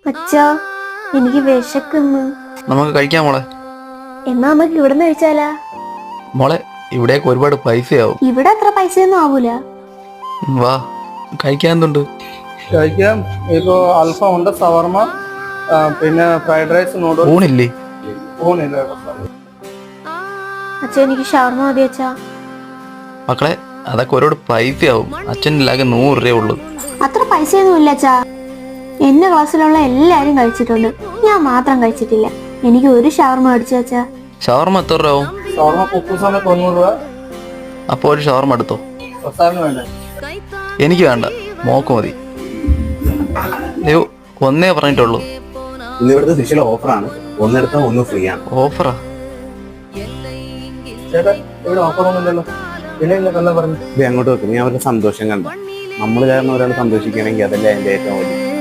അച്ഛാ, എനിക്ക് വിശക്കുന്നു. നമുക്ക് കഴിക്കാം മോളെ. എന്നാ നമുക്ക് ഇവിടുന്ന് കഴിച്ചാലാ? മോളെ, ഇവിടേക്ക് ഒരുപാട് പൈസയാവും. ഇവിടെ അത്ര പൈസയൊന്നും ആവൂല. വാ, കഴിക്കാൻ എന്തുണ്ട്? കഴിക്കാം. ഇപ്പോൾ അൽഫാം ഉണ്ട്, ഷവർമ, പിന്നെ ഫ്രൈഡ് റൈസ്, നൂഡിൽസ്. ഊണില്ലേ? ഊണില്ല. അച്ഛാ, എനിക്ക് ഷവർമ മതി അച്ഛാ. മക്കളെ, അതൊക്കെ ഒരുപാട് പൈസയാവും. അച്ഛനിലാകെ 100 രൂപ ഉള്ളു. അത്ര പൈസയൊന്നും ഇല്ല അച്ഛാ. എന്റെ ക്ലാസ്സിലുള്ള എല്ലാരും കഴിച്ചിട്ടുണ്ട്, ഞാൻ മാത്രം കഴിച്ചിട്ടില്ല. എനിക്ക് ഒരു ഷവർമ മേടിച്ചു അച്ഛാ. ഷവർമ എത്ര രൂപ ആവും? ഷവർമ കുക്കൂസാണ് 90 രൂപ. അപ്പോൾ ഒരു ഷവർമ എടുത്തോ. സാറിന് വേണ്ടേ? എനിക്ക് വേണ്ട, മോക്ക് മതി. അയ്യോ, ഒന്നേ പറഞ്ഞിട്ടുള്ളൂ. ഇന്നിവിടുത്തെ സ്പെഷ്യൽ ഓഫറാണ്. ഒന്നെടുത്താൽ ഒന്ന് ഫ്രീ ആണ്. ഓഫറാ? ചേട്ടാ, ഇവിടെ ഓഫറൊന്നുമില്ലല്ലോ. പിന്നെ ഇല്ല പറഞ്ഞു. ഇത് അങ്ങോട്ട് വെക്കും. ഞാൻ അവരുടെ സന്തോഷം കണ്ടു. നമ്മൾ കാരണം ഒരാൾ സന്തോഷിക്കുകയാണെങ്കിൽ അതല്ലേ എൻ്റെ ഏറ്റവും വലിയ